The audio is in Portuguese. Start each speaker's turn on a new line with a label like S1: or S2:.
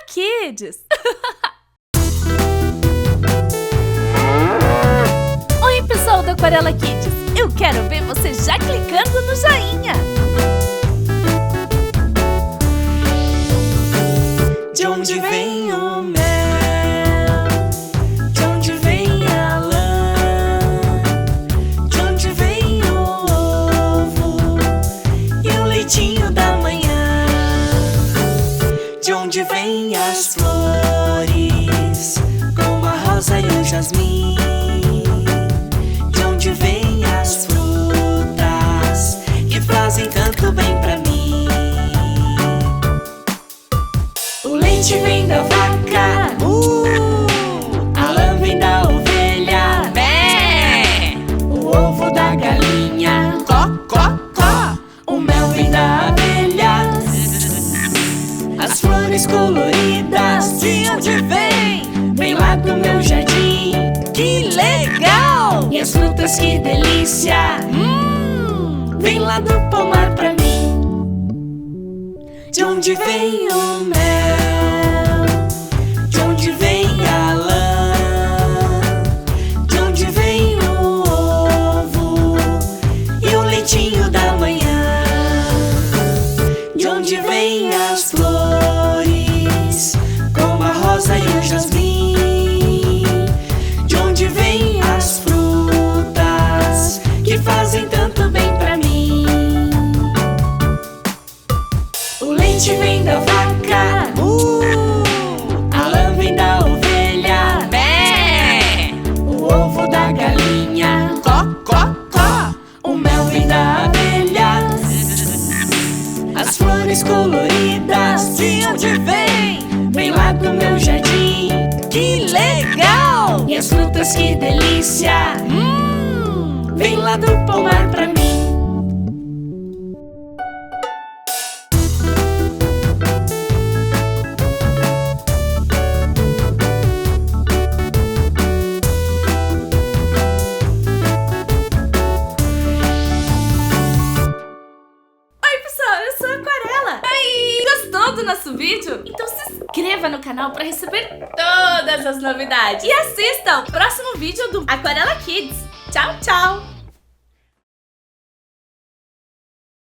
S1: Kids! Oi, pessoal da Aquarela Kids! Eu quero ver você já clicando no joinha!
S2: De onde vem o mel? De onde vem a lã? De onde vem o ovo e o leitinho da manhã? De onde vem as flores, como a rosa e o jasmim? De onde vem as frutas que fazem tanto bem pra mim? O leite vem da vaca, a lã vem da ovelha, bé. O ovo da galinha, có, có, có. O mel vem da abelha, as flores coloridas, de onde vem? Vem lá do meu jardim, que legal! E as frutas, que delícia, vem lá do pomar pra mim. De onde vem o mel? De onde vem a lã? De onde vem o ovo e o leitinho da manhã? De onde vem as flores, como a rosa e o jasmim? De onde vem as frutas que fazem tanto bem pra mim? O leite vem da vaca, a lã vem da ovelha, bé. O ovo da galinha, có, có, có. O mel vem da abelha, as flores coloridas, de onde vem? Vem lá do meu jardim, que legal! E as frutas, que delícia, vem lá do pomar pra mim.
S1: Eu sou a Aquarela! Oi! Gostou do nosso vídeo? Então se inscreva no canal para receber todas as novidades. E assista ao próximo vídeo do Aquarela Kids. Tchau, tchau!